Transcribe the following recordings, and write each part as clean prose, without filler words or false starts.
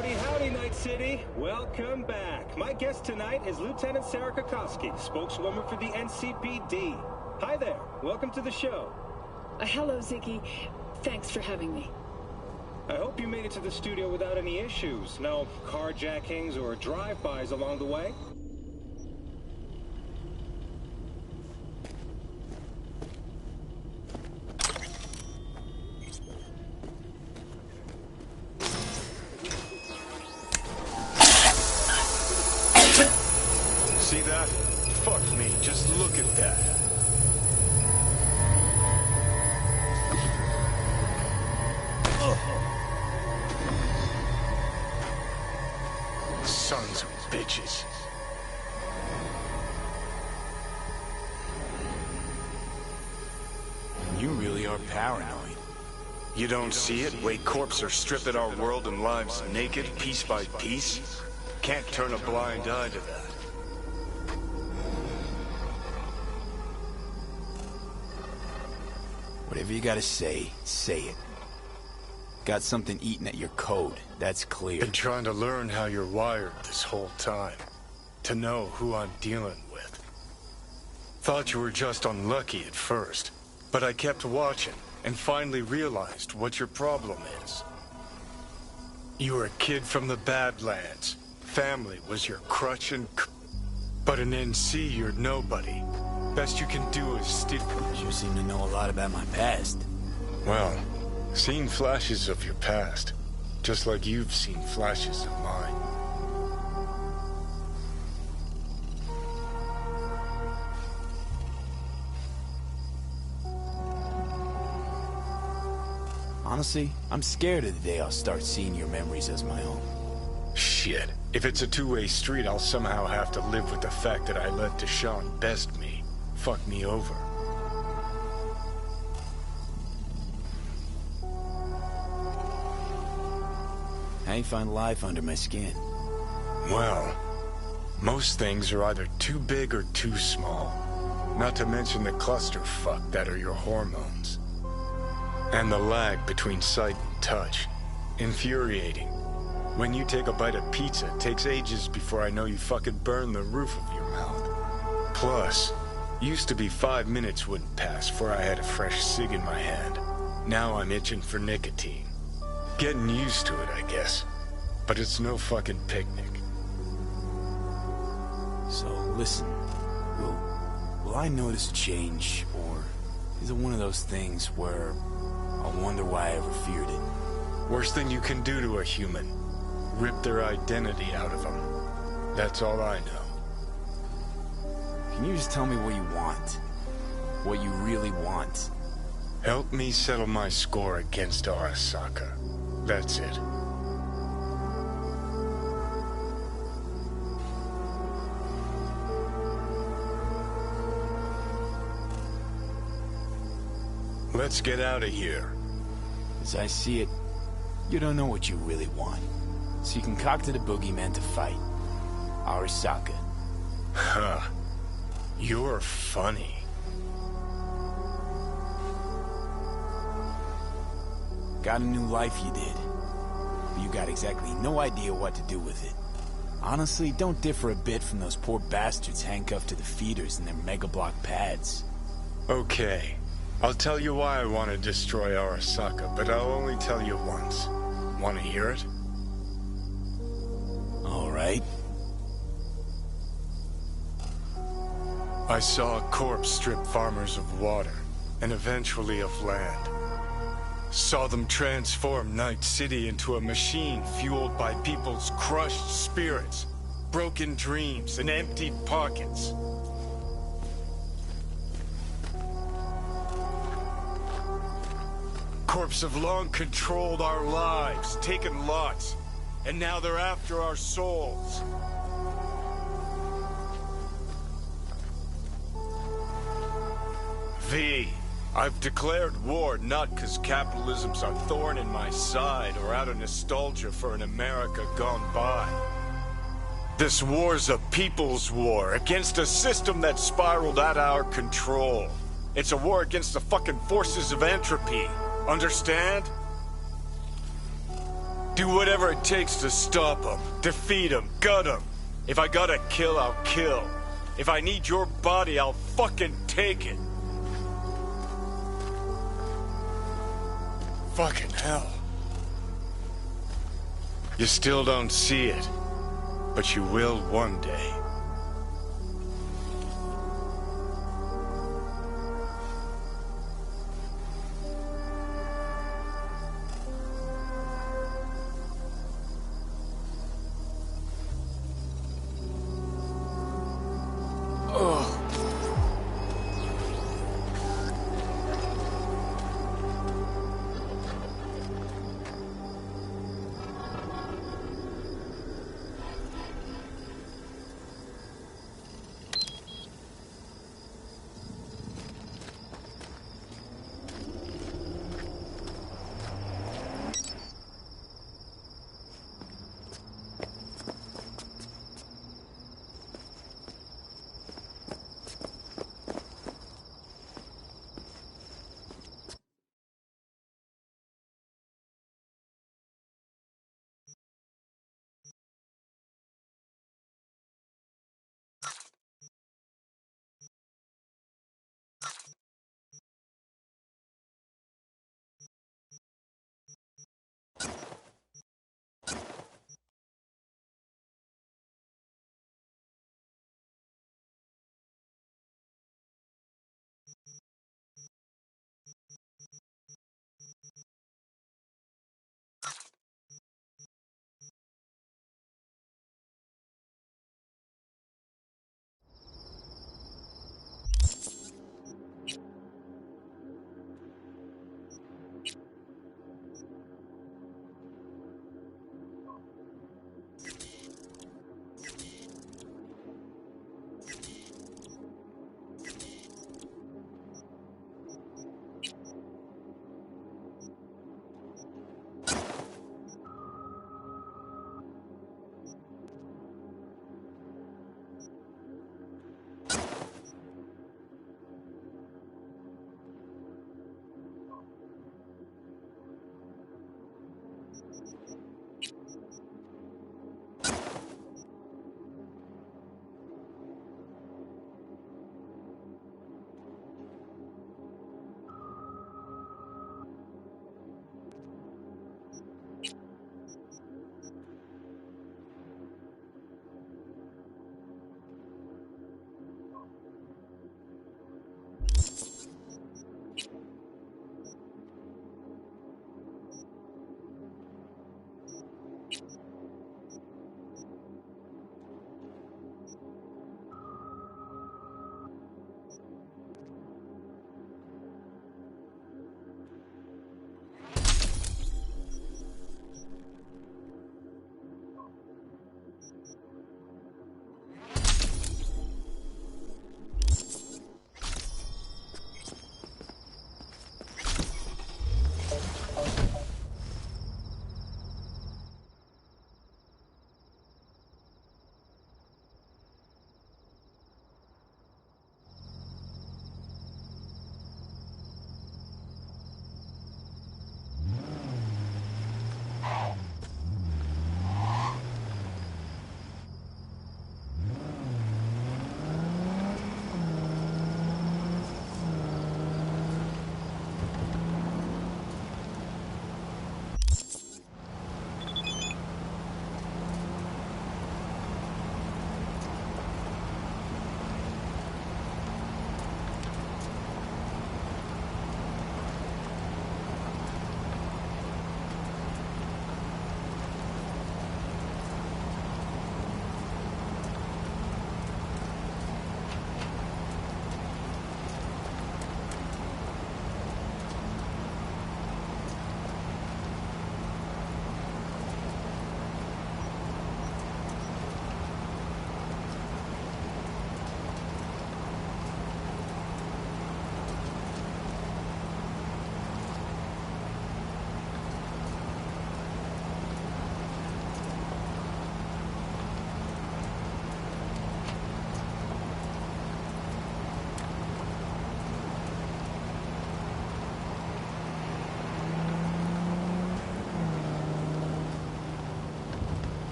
Howdy, howdy, Night City. Welcome back. My guest tonight is Lieutenant Sarah Kokoski, spokeswoman for the NCPD. Hi there. Welcome to the show. Hello, Ziggy. Thanks for having me. I hope you made it to the studio without any issues. No carjackings or drive-bys along the way? See that? Fuck me, just look at that. Sons of bitches. You really are paranoid. You don't see it? Way corps are stripping our world and lives naked, piece by piece? Can't turn a blind eye to that. Whatever you gotta say, say it. Got something eating at your code, that's clear. Been trying to learn how you're wired this whole time. To know who I'm dealing with. Thought you were just unlucky at first, but I kept watching and finally realized what your problem is. You were a kid from the Badlands. Family was your crutch and but in NC you're nobody. Best you can do is steal. You seem to know a lot about my past. Well, seen flashes of your past, just like you've seen flashes of mine. Honestly, I'm scared of the day I'll start seeing your memories as my own. Shit. If it's a two-way street, I'll somehow have to live with the fact that I let Deshaun best me. Fuck me over. How you find life under my skin? Well, most things are either too big or too small. Not to mention the clusterfuck that are your hormones. And the lag between sight and touch. Infuriating. When you take a bite of pizza, it takes ages before I know you fucking burn the roof of your mouth. Plus, used to be 5 minutes wouldn't pass before I had a fresh cig in my hand. Now I'm itching for nicotine. Getting used to it, I guess. But it's no fucking picnic. So, listen. Will I notice a change, or is it one of those things where I'll wonder why I ever feared it? Worst thing you can do to a human. Rip their identity out of them. That's all I know. Can you just tell me what you want? What you really want? Help me settle my score against Arasaka. That's it. Let's get out of here. As I see it, you don't know what you really want. So you concocted a boogeyman to fight. Arasaka. Huh. You're funny. Got a new life you did. But you got exactly no idea what to do with it. Honestly, don't differ a bit from those poor bastards handcuffed to the feeders in their mega block pads. Okay. I'll tell you why I want to destroy Arasaka, but I'll only tell you once. Want to hear it? All right. I saw a corpse strip farmers of water, and eventually of land. Saw them transform Night City into a machine fueled by people's crushed spirits, broken dreams, and emptied pockets. Corps have long controlled our lives, taken lots, and now they're after our souls. V, I've declared war not because capitalism's a thorn in my side or out of nostalgia for an America gone by. This war's a people's war against a system that spiraled out of our control. It's a war against the fucking forces of entropy. Understand? Do whatever it takes to stop him, defeat him, gut him. If I gotta kill, I'll kill. If I need your body, I'll fucking take it. Fucking hell. You still don't see it, but you will one day.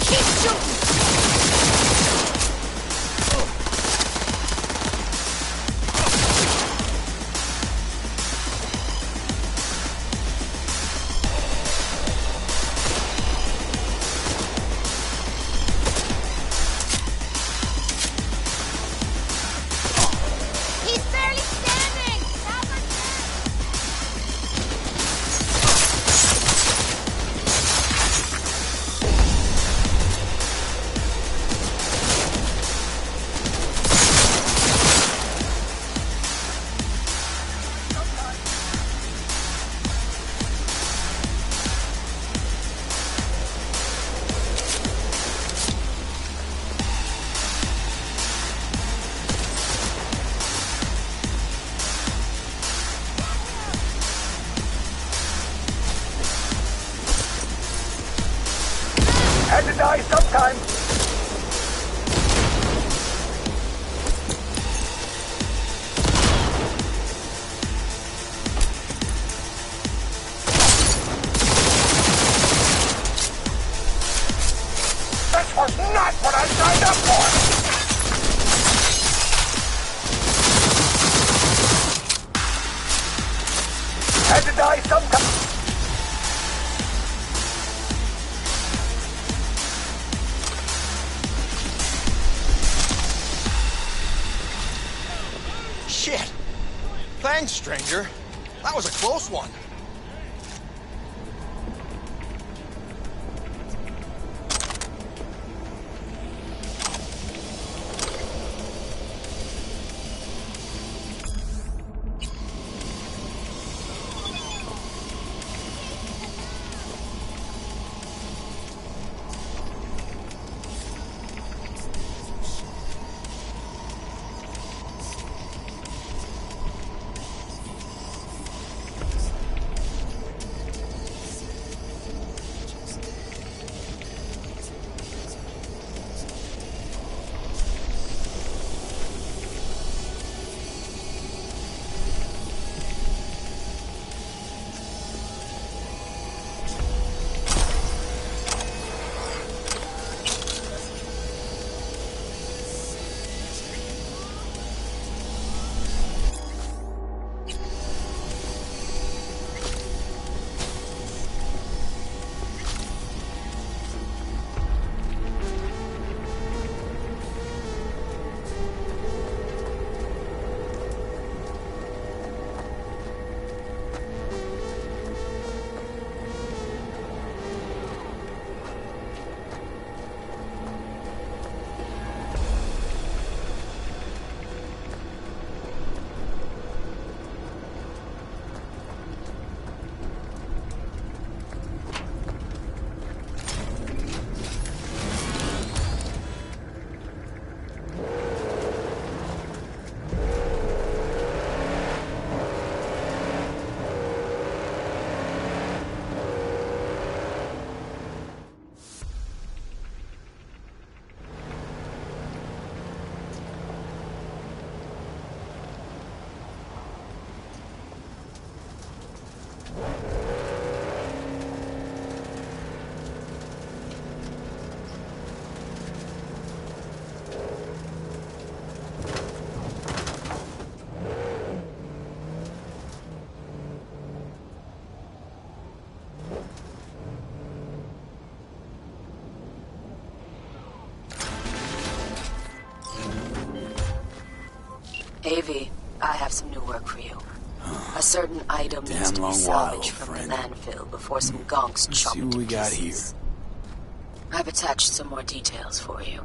Keep shooting! He's barely standing! Now's our chance! Had to die sometime. This was not what I signed up for! Had to die sometime. Shit! Thanks, stranger. That was a close one. AV, I have some new work for you. A certain item Damn needs to be long salvaged while, from friend. the landfill before some gonks Let's chop see it what to we got here. pieces. I've attached some more details for you.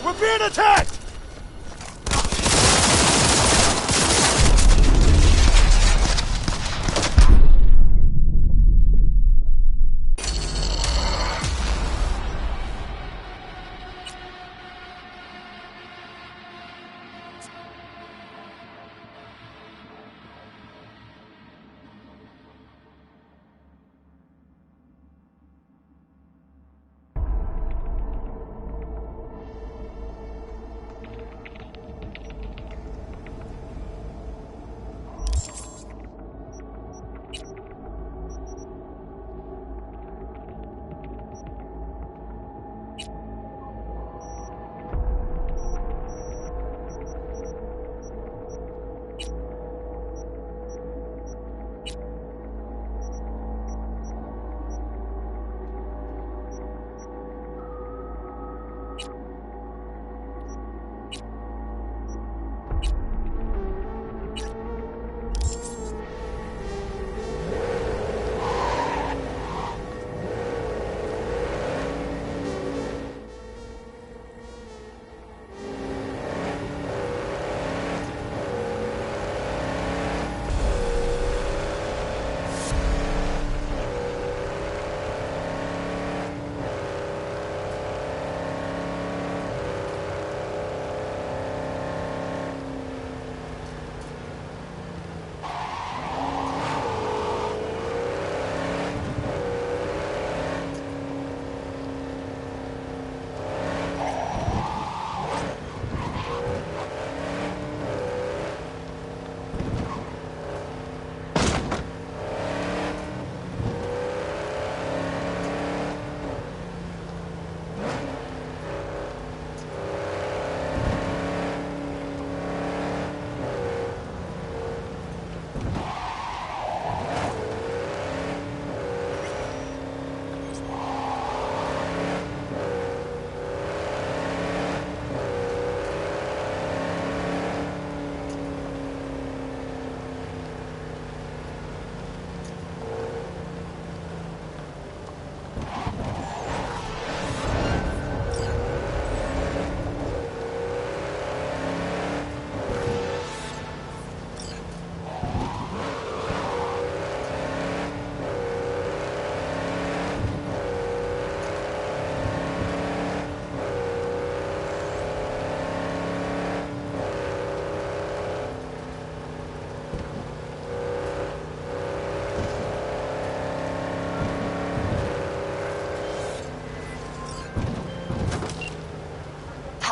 We're being attacked!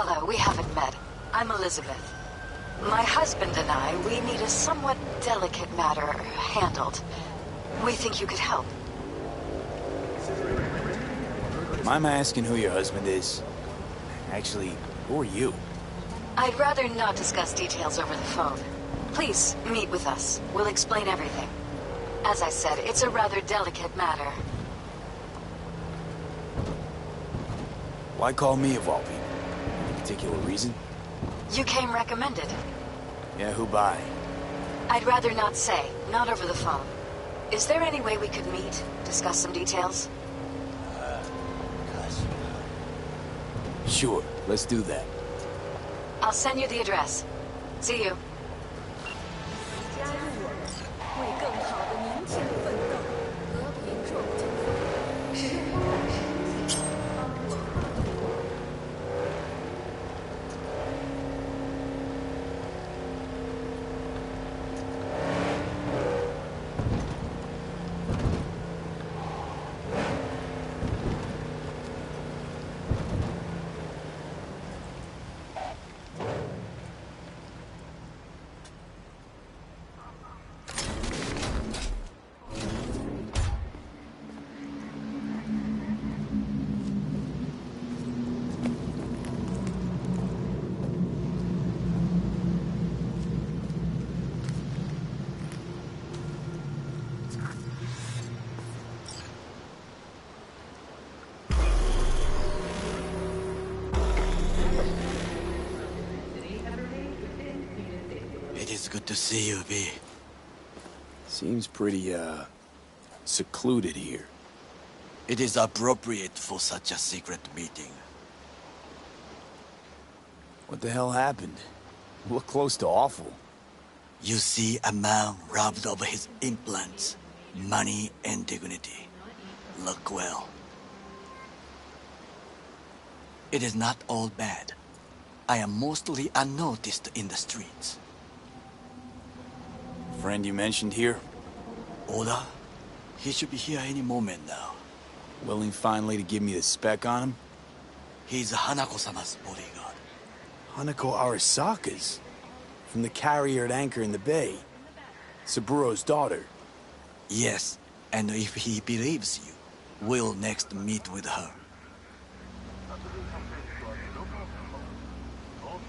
Hello, we haven't met. I'm Elizabeth. My husband and I, we need a somewhat delicate matter handled. We think you could help. Mind asking who your husband is? Actually, who are you? I'd rather not discuss details over the phone. Please, meet with us. We'll explain everything. As I said, it's a rather delicate matter. Why call me of all people? Any particular reason? You came recommended. Yeah, who by? I'd rather not say, not over the phone. Is there any way we could meet, discuss some details? Sure, let's do that. I'll send you the address. See you. 加入我们，为更好的明天奋斗。和平若争锋。 It is good to see you, B. Seems pretty, secluded here. It is appropriate for such a secret meeting. What the hell happened? Look close to awful. You see a man robbed of his implants, money and dignity. Look well. It is not all bad. I am mostly unnoticed in the streets. Friend you mentioned here? Oda? He should be here any moment now. Willing finally to give me the spec on him? He's Hanako-sama's bodyguard. Hanako Arasaka's? From the carrier at anchor in the bay. Saburo's daughter. Yes, and if he believes you, we'll next meet with her.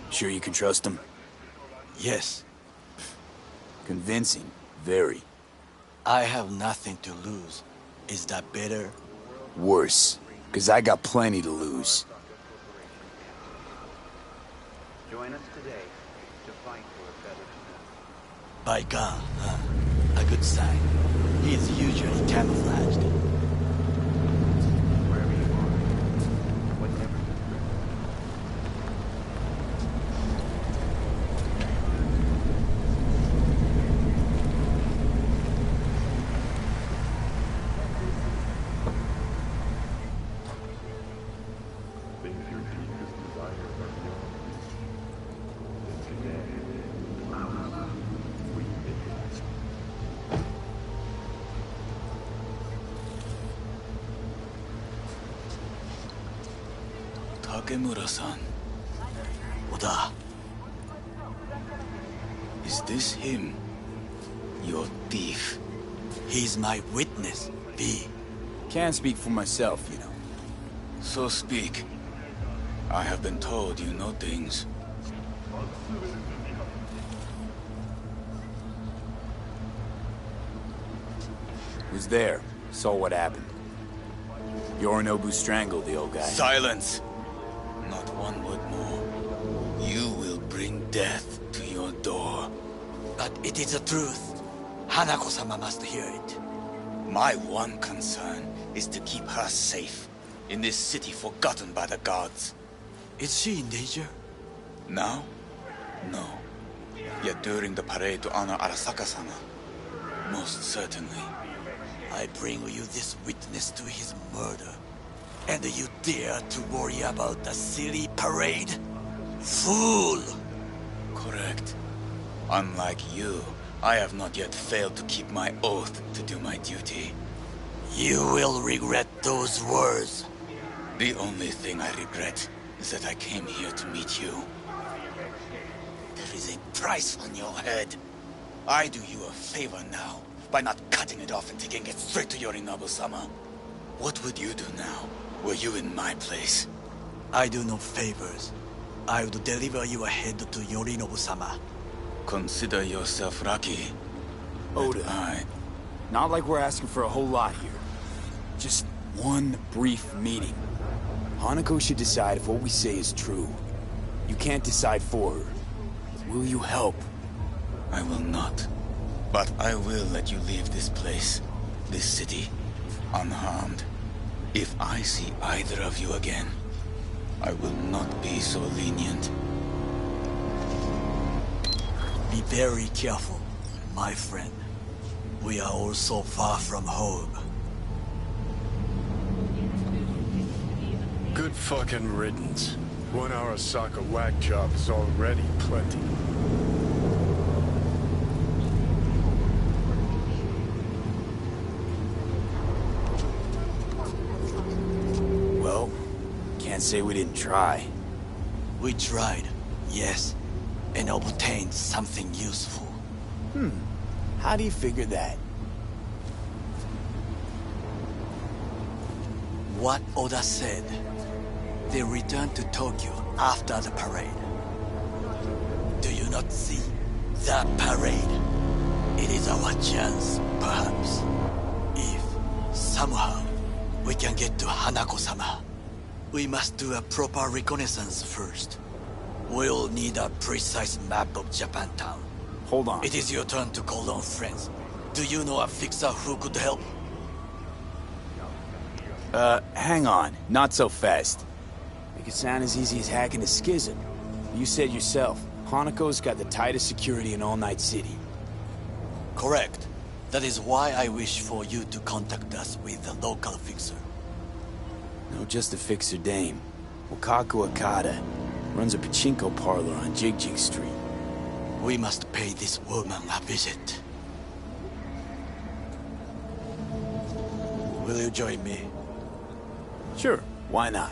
Sure you can trust him? Yes. Convincing. Very. I have nothing to lose. Is that better? Worse. 'Cause I got plenty to lose. Join us today to fight for a better tomorrow. By God, huh? A good sign. He is usually camouflaged. Wherever you are, whatever you do. Things your deepest desires are yours. And today, ours, we make it. Takemura-san. Oda. Is this him? Your thief. He's my witness, B. Can't speak for myself, you know. So speak. I have been told you know things. Was there. Saw what happened. Yorinobu strangled the old guy. Silence! Not one word more. You will bring death to your door. But it is the truth. Hanako-sama must hear it. My one concern is to keep her safe in this city forgotten by the gods. Is she in danger? Now? No. Yet during the parade to honor Arasaka-sama, most certainly. I bring you this witness to his murder. And you dare to worry about the silly parade? Fool! Correct. Unlike you, I have not yet failed to keep my oath to do my duty. You will regret those words. The only thing I regret is that I came here to meet you. There is a price on your head. I do you a favor now by not cutting it off and taking it straight to Yorinobu-sama. What would you do now, were you in my place? I do no favors. I would deliver your head to Yorinobu-sama. Consider yourself lucky. Oda, not like we're asking for a whole lot here. Just one brief meeting. Hanako should decide if what we say is true. You can't decide for her. Will you help? I will not. But I will let you leave this place, this city, unharmed. If I see either of you again, I will not be so lenient. Be very careful, my friend. We are all so far from home. Good fucking riddance. 1 Arasaka whack job is already plenty. Well, can't say we didn't try. We tried, yes, and obtained something useful. How do you figure that? What Oda said. They returned to Tokyo after the parade. Do you not see that parade? It is our chance, perhaps. If, somehow, we can get to Hanako-sama. We must do a proper reconnaissance first. We'll need a precise map of Japantown. Hold on. It is your turn to call on friends. Do you know a fixer who could help? Hang on. Not so fast. Make it sound as easy as hacking a schism. You said yourself, Hanako's got the tightest security in All Night City. Correct. That is why I wish for you to contact us with the local fixer. No, just a fixer dame. Wakaku Akata runs a pachinko parlor on Jig Jig Street. We must pay this woman a visit. Will you join me? Sure, why not?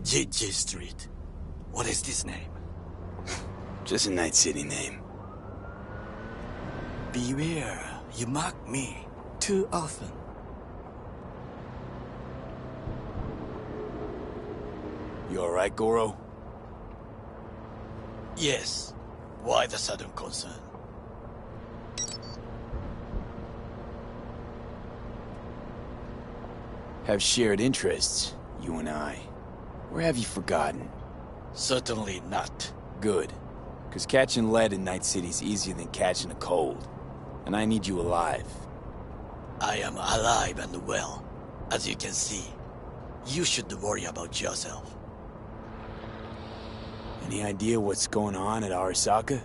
Jiji Street. What is this name? Just a Night City name. Beware, you mock me too often. You alright, Goro? Yes. Why the sudden concern? Have shared interests, you and I. Or have you forgotten? Certainly not. Good. Because catching lead in Night City's easier than catching a cold. And I need you alive. I am alive and well, as you can see. You should worry about yourself. Any idea what's going on at Arasaka?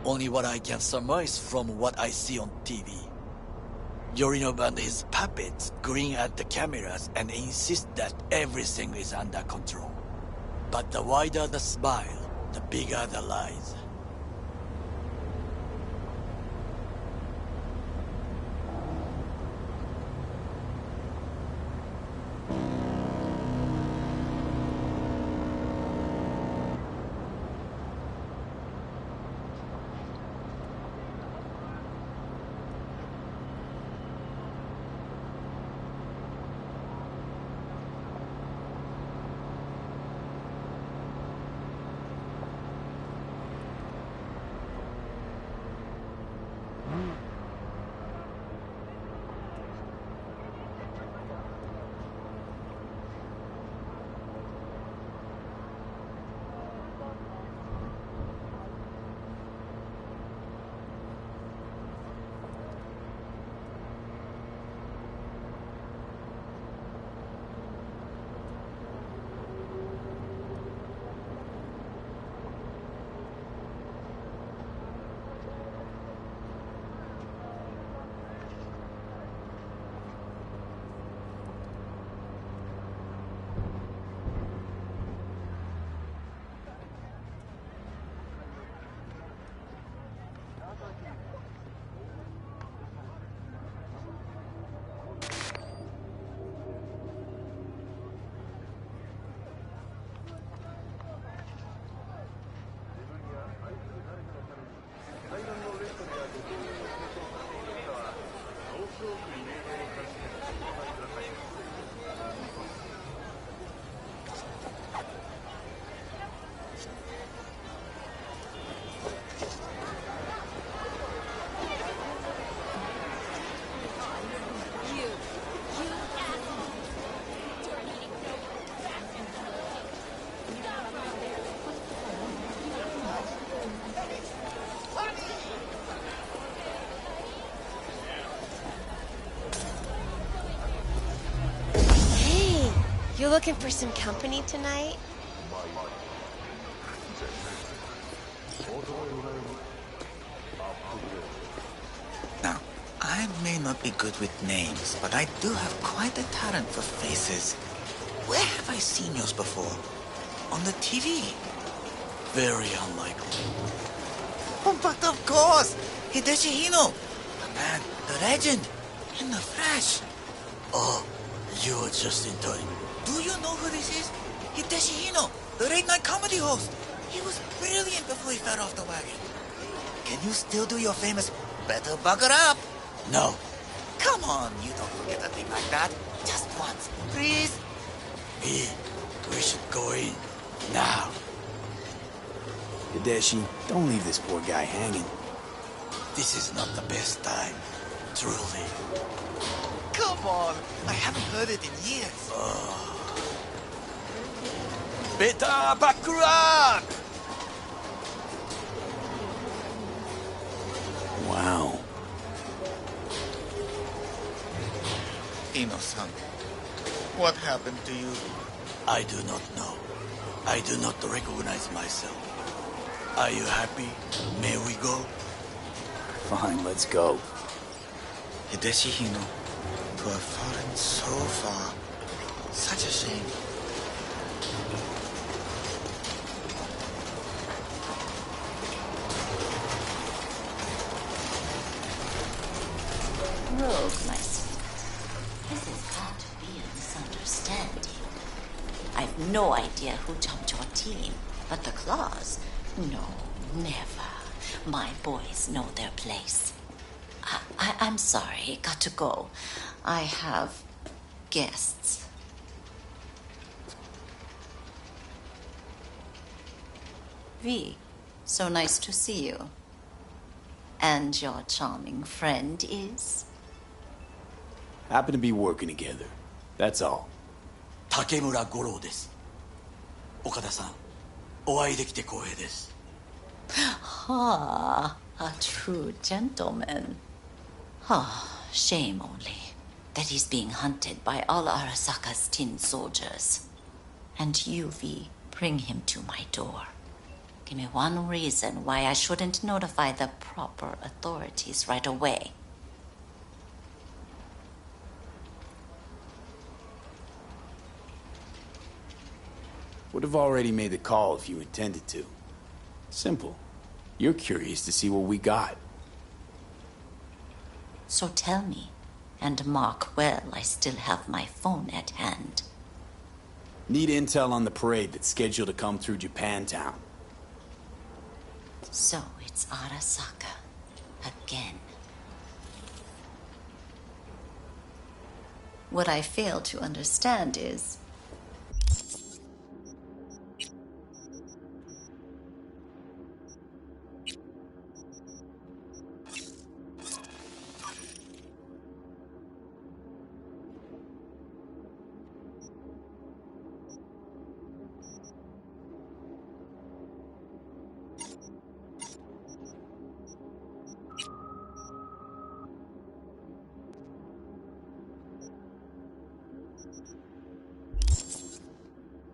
Only what I can surmise from what I see on TV. Yorinobu and his puppets grin at the cameras and insist that everything is under control. But the wider the smile, the bigger the lies. You looking for some company tonight? Now, I may not be good with names, but I do have quite a talent for faces. Where have I seen yours before? On the TV? Very unlikely. Oh, but of course! Hideshi Hino! The man, the legend, in the flesh. Oh, you are just in time. Do you know who this is? Hideshi Hino, the late-night comedy host. He was brilliant before he fell off the wagon. Can you still do your famous better bugger up? No. Come on, you don't forget a thing like that. Just once, please. We should go in. Now. Hideshi, don't leave this poor guy hanging. This is not the best time. Truly. Come on, I haven't heard it in years. Better buckle up! Wow. Ino-san, what happened to you? I do not know. I do not recognize myself. Are you happy? May we go? Fine, let's go. Hideshi Hino, to have fallen so far. Such a shame. Rogue, my sweet. This has got to be a misunderstanding. I've no idea who jumped your team, but the claws? No, never. My boys know their place. I'm sorry, got to go. I have guests. V, so nice to see you. And your charming friend is? Happen to be working together. That's all. 竹村五郎です。岡田さん、お会いできて光栄です。Ah, a true gentleman. Ah, shame only that he's being hunted by all Arasaka's tin soldiers. And you, V, bring him to my door. Give me one reason why I shouldn't notify the proper authorities right away. Would have already made the call if you intended to. Simple. You're curious to see what we got. So tell me, and mark well I still have my phone at hand. Need intel on the parade that's scheduled to come through Japantown. So it's Arasaka. Again. What I fail to understand is...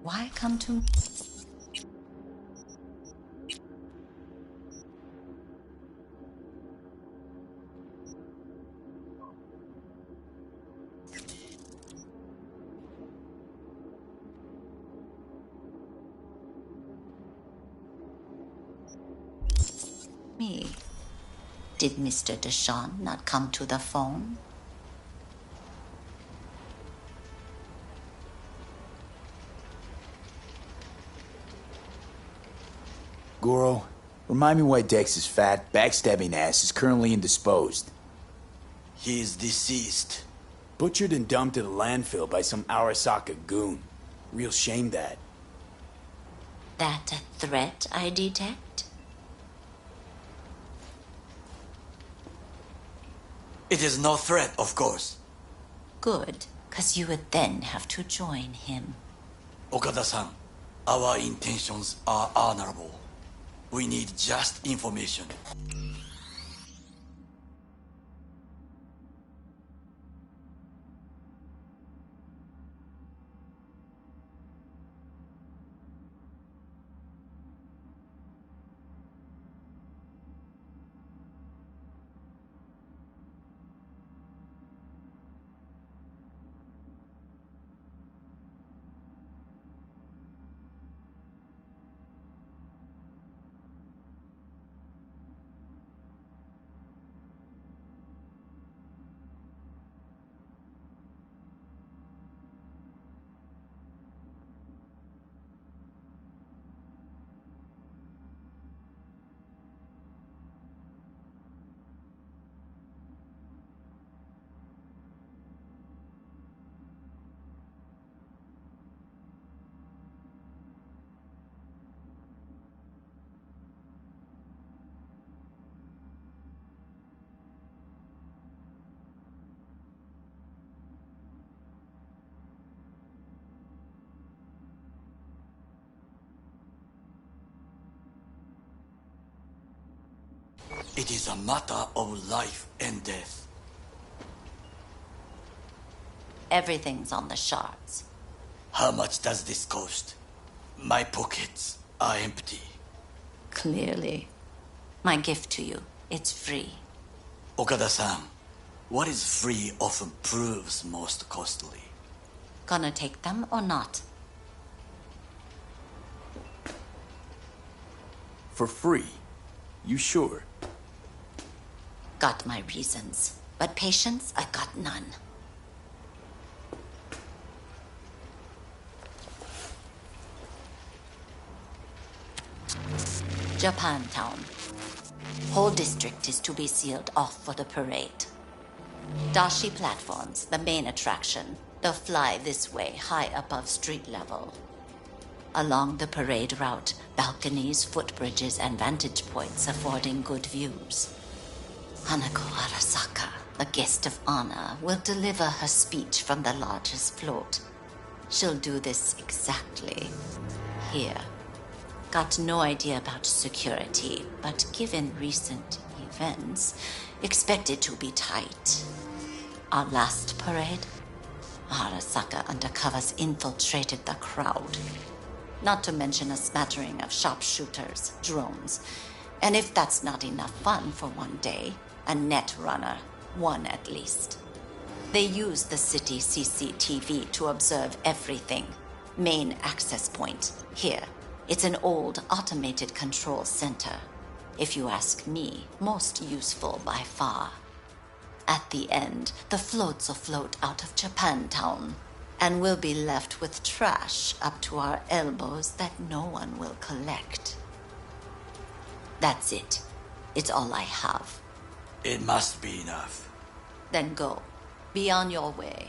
Why come to... me? Did Mr. Deshawn not come to the phone? Goro, remind me why Dex's fat, backstabbing ass is currently indisposed. He is deceased. Butchered and dumped in a landfill by some Arasaka goon. Real shame that. That a threat I detect? It is no threat, of course. Good, because you would then have to join him. Okada-san, our intentions are honorable. We need just information. It is a matter of life and death. Everything's on the shards. How much does this cost? My pockets are empty. Clearly. My gift to you, it's free. Okada-san, what is free often proves most costly. Gonna take them or not? For free? You sure? Got my reasons, but patience, I got none. Japantown. Whole district is to be sealed off for the parade. Dashi platforms, the main attraction. They'll fly this way, high above street level. Along the parade route, balconies, footbridges, and vantage points affording good views. Hanako Arasaka, the guest of honor, will deliver her speech from the largest float. She'll do this exactly here. Got no idea about security, but given recent events, expect it to be tight. Our last parade, Arasaka undercovers infiltrated the crowd. Not to mention a smattering of sharpshooters, drones, and if that's not enough fun for one day, a net runner, one at least. They use the city CCTV to observe everything. Main access point, here. It's an old automated control center. If you ask me, most useful by far. At the end, the floats will float out of Japantown, and we'll be left with trash up to our elbows that no one will collect. That's it. It's all I have. It must be enough. Then go. Be on your way.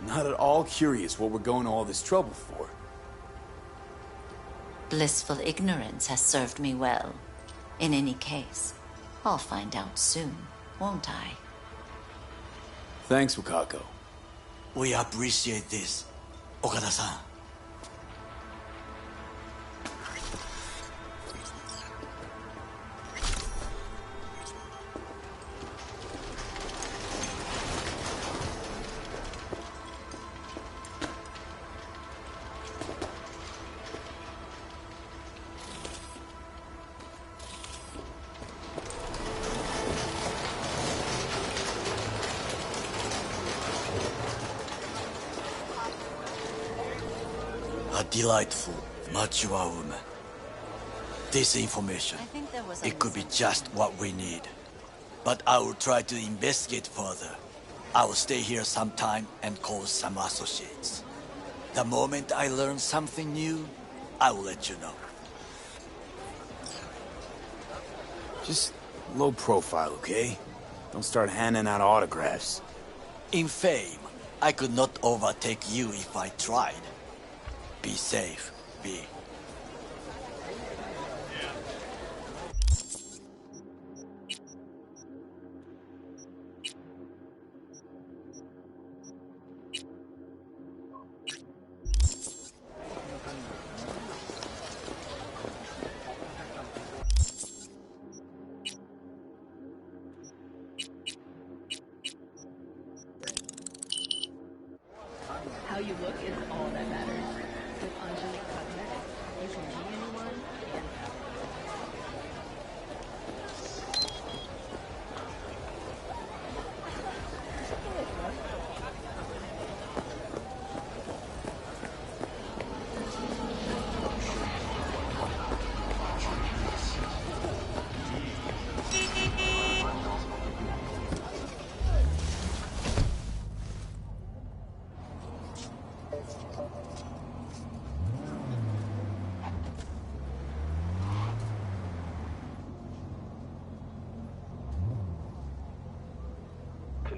Not at all curious what we're going to all this trouble for. Blissful ignorance has served me well. In any case, I'll find out soon, won't I? Thanks, Wakako. We appreciate this, Okada-san. A delightful, mature woman. This information, it could be just what we need. But I will try to investigate further. I will stay here some time and call some associates. The moment I learn something new, I will let you know. Just Low profile, okay? Don't start handing out autographs. In fame, I could not overtake you if I tried. Be safe, V. How you look is all that matters. With Angelique Cosmetics, you can be anyone and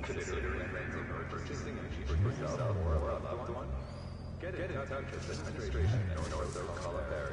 Considering purchasing a Jeep for yourself or a loved one? Get in touch with administration in North Column area.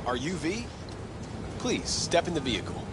Are you V? Please, step in the vehicle.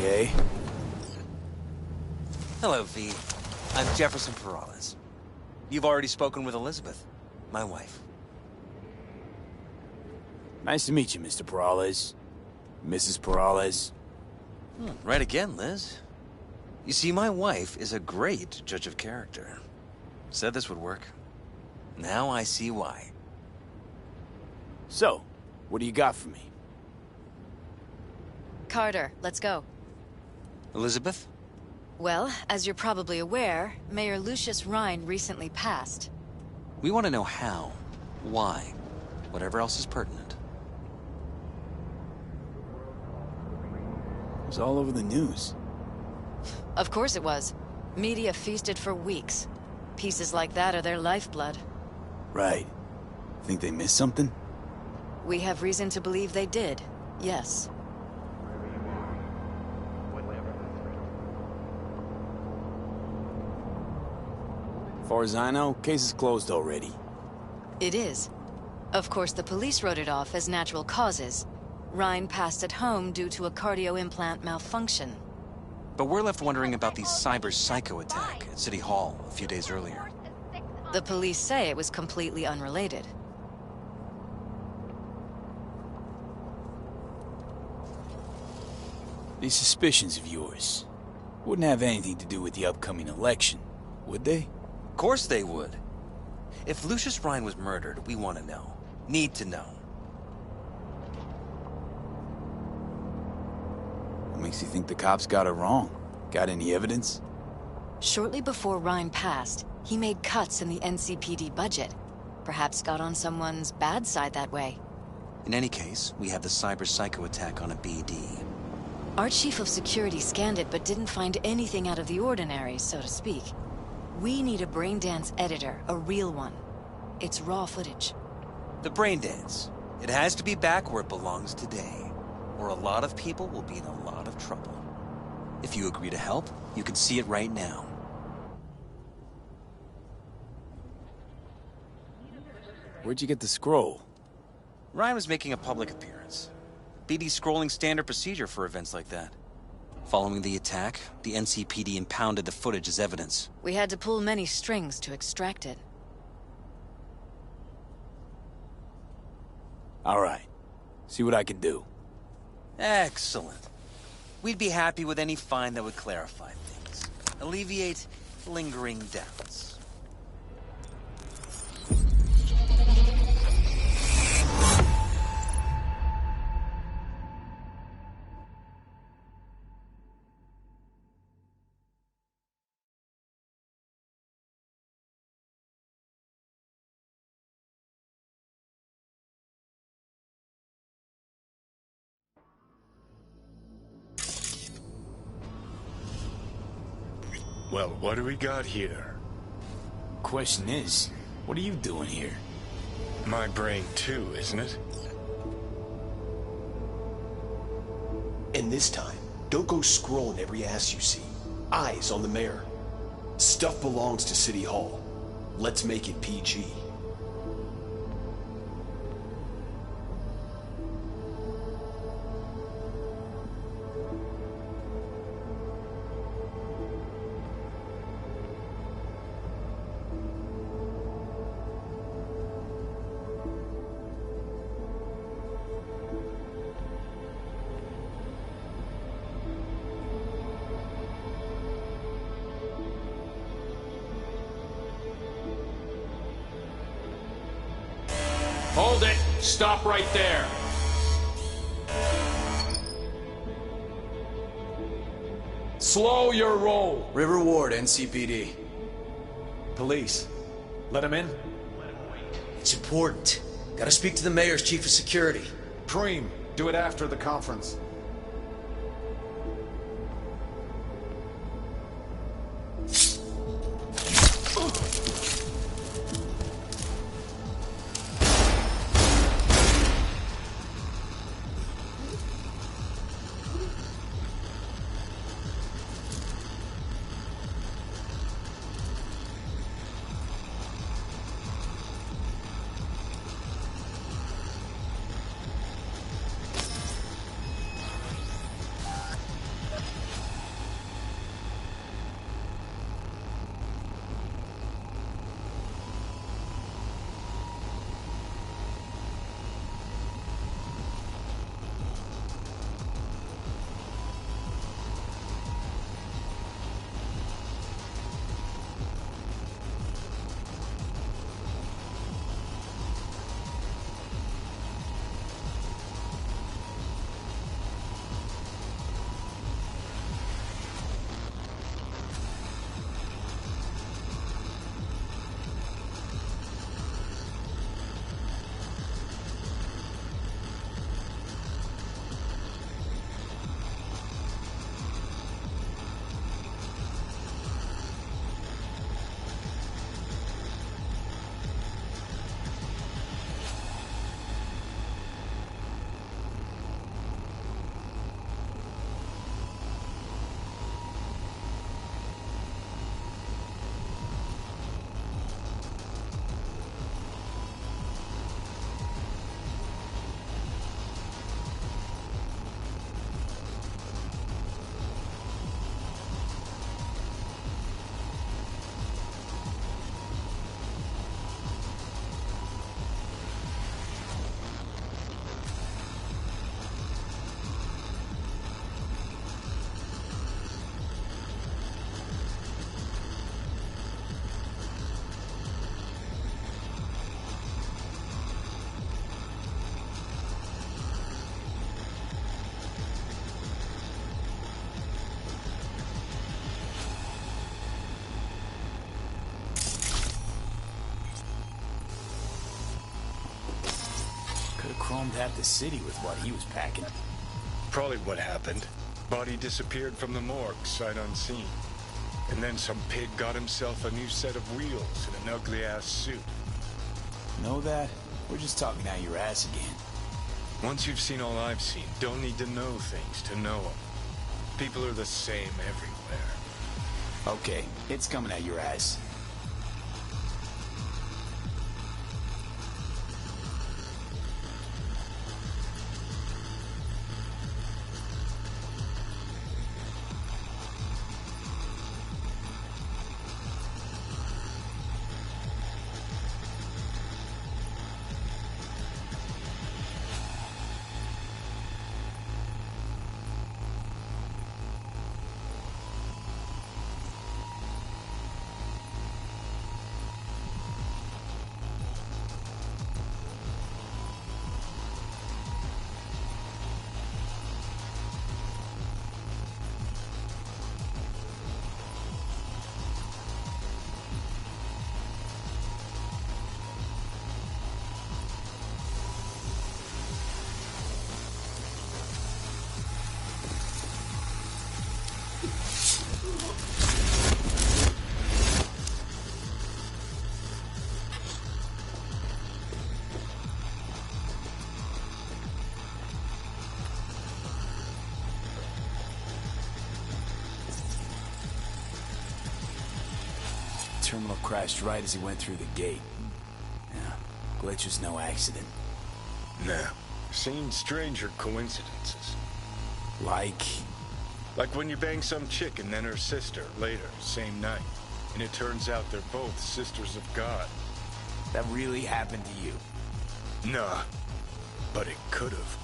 Okay. Hello, V. I'm Jefferson Peralez. You've already spoken with Elizabeth, my wife. Nice to meet you, Mr. Peralez. Mrs. Peralez. Right again, Liz. You see, my wife is a great judge of character. Said this would work. Now I see why. So, what do you got for me? Carter, let's go. Elizabeth? Well, as you're probably aware, Mayor Lucius Rhine recently passed. We want to know how, why, whatever else is pertinent. It was all over the news. Of course it was. Media feasted for weeks. Pieces like that are their lifeblood. Right. Think they missed something? We have reason to believe they did, yes. As far as I know, case is closed already. It is. Of course, the police wrote it off as natural causes. Rhine passed at home due to a cardio implant malfunction. But we're left wondering about the cyber psycho attack at City Hall a few days earlier. The police say it was completely unrelated. These suspicions of yours wouldn't have anything to do with the upcoming election, would they? Of course they would. If Lucius Rhine was murdered, we want to know. Need to know. What makes you think the cops got it wrong? Got any evidence? Shortly before Rhine passed, he made cuts in the NCPD budget. Perhaps got on someone's bad side that way. In any case, we have the cyber psycho attack on a BD. Our chief of security scanned it but didn't find anything out of the ordinary, so to speak. We need a braindance editor, a real one. It's raw footage. The braindance. It has to be back where it belongs today, or a lot of people will be in a lot of trouble. If you agree to help, you can see it right now. Where'd you get the scroll? Ryan was making a public appearance. BD's scrolling standard procedure for events like that. Following the attack, the NCPD impounded the footage as evidence. We had to pull many strings to extract it. All right. See what I can do. Excellent. We'd be happy with any find that would clarify things. Alleviate lingering doubts. Well, what do we got here? Question is, what are you doing here? My brain too, isn't it? And this time, don't go scrolling every ass you see. Eyes on the mayor. Stuff belongs to City Hall. Let's make it PG. Hold it! Stop right there! Slow your roll! River Ward, NCPD. Police. Let him in? It's important. Gotta speak to the mayor's chief of security. Preem, do it after the conference. chromed half the city with what he was packing. Probably what happened. Body disappeared from the morgue, sight unseen. And then some pig got himself a new set of wheels and an ugly-ass suit. Know that? We're just talking out your ass again. Once you've seen all I've seen, don't need to know things to know them. People are the same everywhere. Okay, it's coming out your ass. Terminal crashed right as he went through the gate. Yeah, glitch was no accident. Nah, seen stranger coincidences. Like when you bang some chick and then her sister later, same night. And it turns out they're both sisters of God. That really happened to you? Nah, but it could have.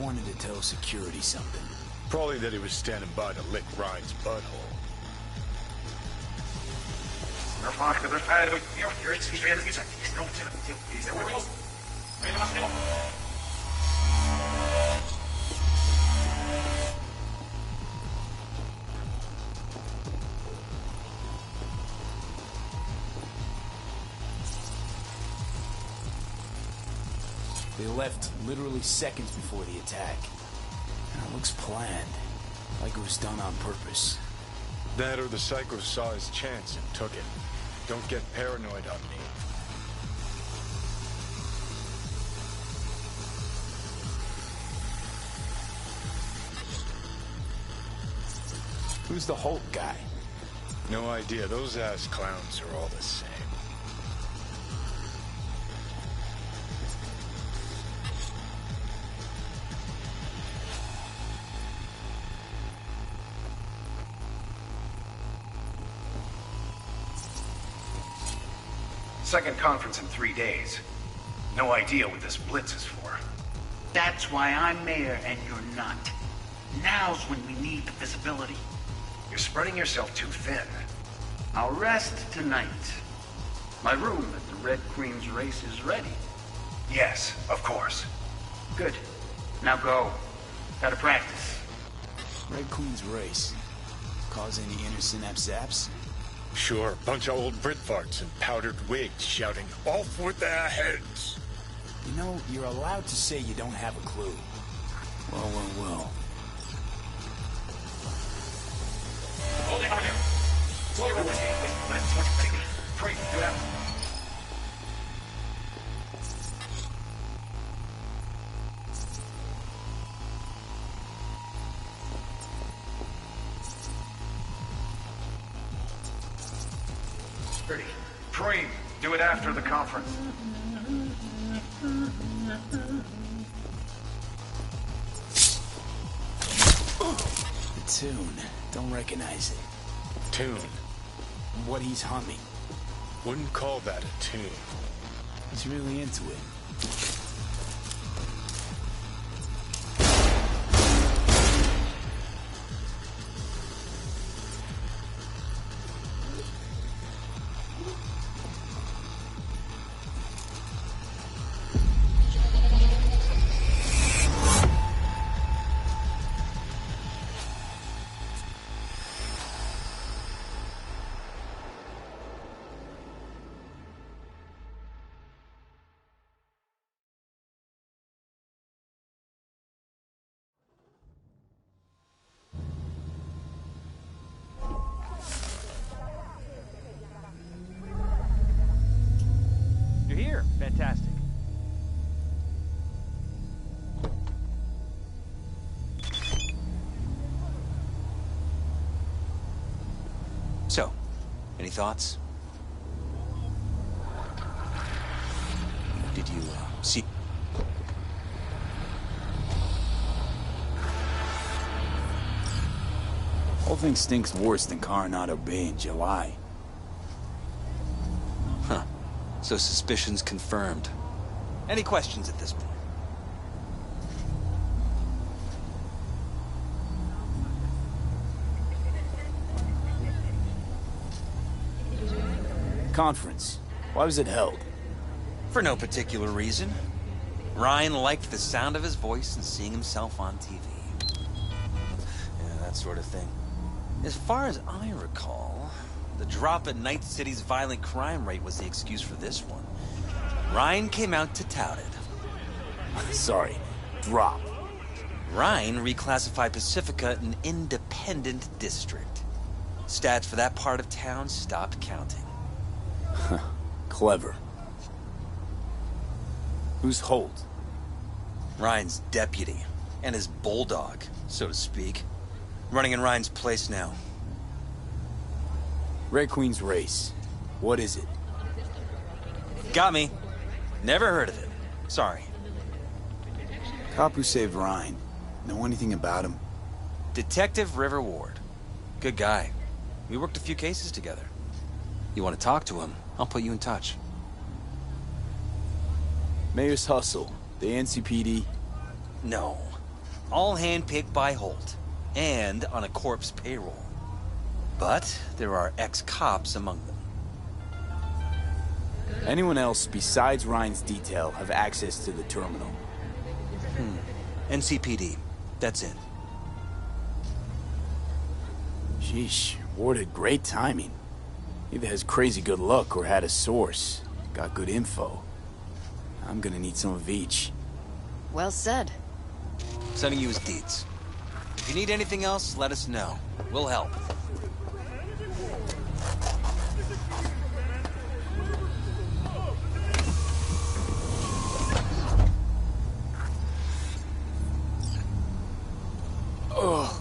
Wanted to tell security something. Probably that he was standing by to lick Ryan's butthole. They left literally seconds before the attack. And it looks planned, like it was done on purpose. That or the psycho saw his chance and took it. Don't get paranoid on me. Who's the Hulk guy? No idea. Those ass clowns are all the same. Second conference in 3 days. No idea what this blitz is for. That's why I'm mayor and you're not. Now's when we need the visibility. You're spreading yourself too thin. I'll rest tonight. My room at the Red Queen's race is ready. Yes, of course. Good. Now go. Gotta practice. Red Queen's race. Cause any inner synapse zaps? Sure, bunch of old Brit farts in powdered wigs shouting, "Off with their heads!" You know, you're allowed to say you don't have a clue. Well. Ready. Preem, do it after the conference. The tune. Don't recognize it. Tune. What he's humming. Wouldn't call that a tune. He's really into it. Here. Fantastic. So, any thoughts? Did you, see... Whole thing stinks worse than Coronado Bay in July. Huh. So suspicions confirmed. Any questions at this point? Conference. Why was it held? For no particular reason. Ryan liked the sound of his voice and seeing himself on TV. Yeah, that sort of thing. As far as I recall, the drop in Night City's violent crime rate was the excuse for this one. Ryan came out to tout it. Sorry, drop. Ryan reclassified Pacifica an independent district. Stats for that part of town stopped counting. Clever. Who's Holt? Ryan's deputy, and his bulldog, so to speak. Running in Ryan's place now. Red Queen's race. What is it? Got me. Never heard of it. Sorry. Cop who saved Ryan. Know anything about him? Detective River Ward. Good guy. We worked a few cases together. You want to talk to him, I'll put you in touch. Mayor's Hustle. The NCPD? No. all handpicked by Holt, and on a corpse payroll. But there are ex-cops among them. Anyone else besides Ryan's detail have access to the terminal? NCPD. That's it. Sheesh, Ward had great timing. Either has crazy good luck or had a source. Got good info. I'm gonna need some of each. Well said. Sending you his deeds. If you need anything else, let us know. We'll help. Ugh.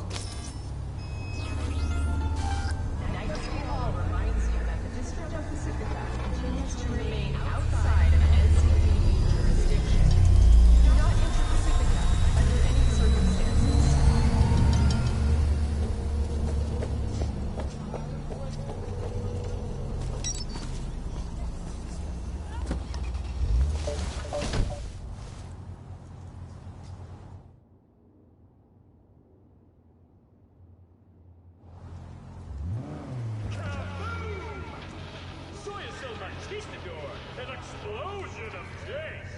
An explosion of taste!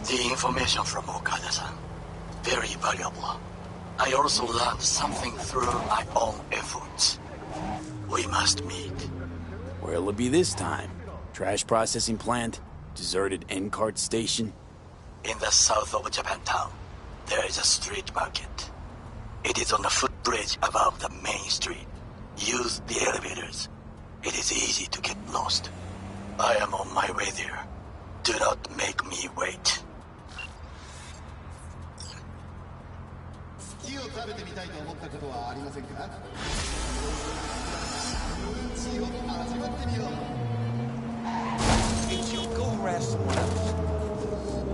The information from Okada-san, very valuable. I also learned something through my own efforts. We must meet. Where'll it be this time? Trash processing plant? Deserted N-cart station? In the south of Japantown, there is a street market. It is on a footbridge above the main street. Use the elevators. It is easy to get lost. I am on my way there. Do not make me wait. 木を食べてみたいと思ったことはありませんか？血を味わってみよう。Hey, Joe, go harass someone else.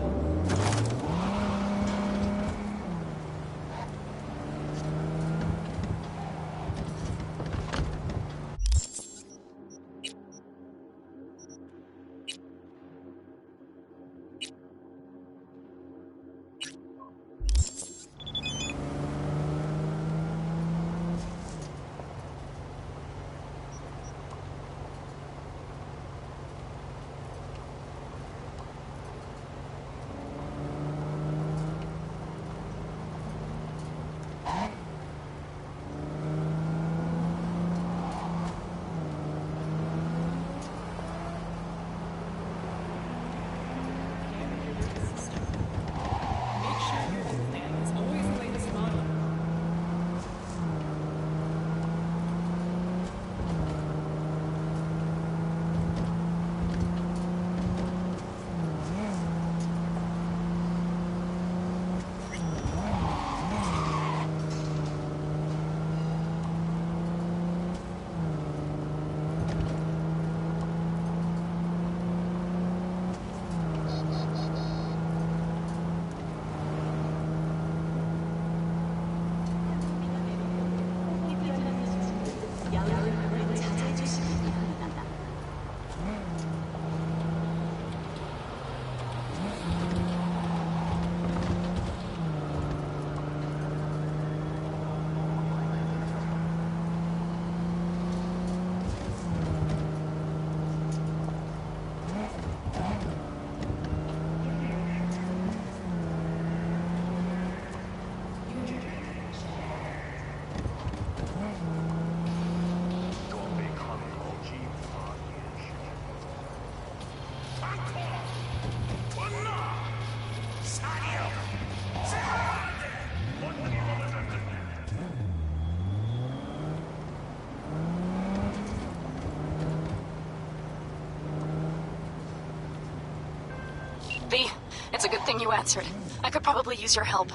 V, it's a good thing you answered. I could probably use your help.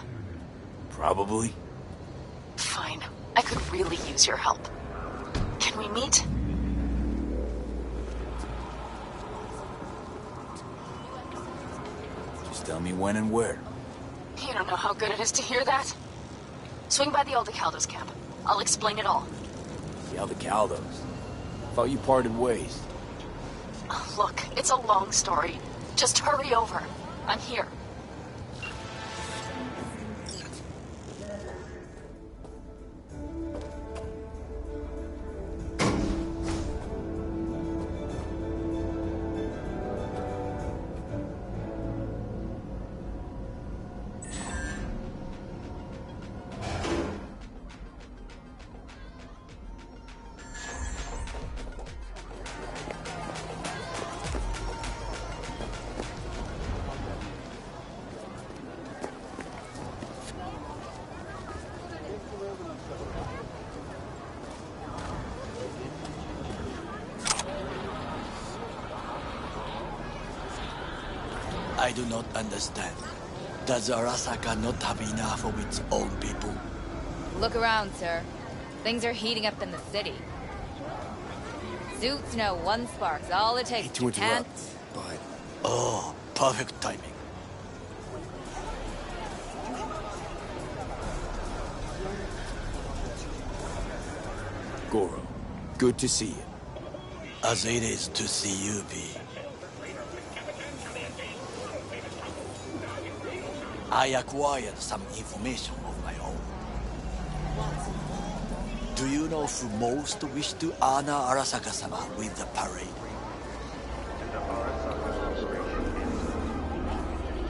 Probably? Fine. I could really use your help. Can we meet? Just tell me when and where. You don't know how good it is to hear that. Swing by the Aldecaldos camp. I'll explain it all. The Aldecaldos? Thought you parted ways. Look, it's a long story. Just hurry over. I'm here. I do not understand. Does Arasaka not have enough of its own people? Look around, sir. Things are heating up in the city. Suits know one spark's all it takes to interrupt, but... Oh, perfect timing. Goro, good to see you. As it is to see you, V. I acquired some information of my own. Do you know who most wished to honor Arasaka-sama with the parade?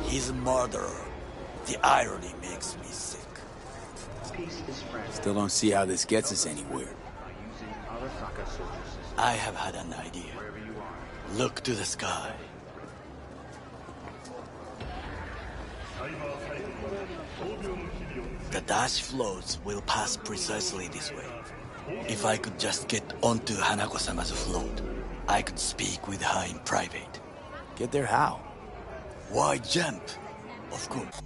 His murderer. The irony makes me sick. Still don't see how this gets us anywhere. I have had an idea. Look to the sky. The dash floats will pass precisely this way. If I could just get onto Hanako-sama's float, I could speak with her in private. Get there how? Why jump? Of course.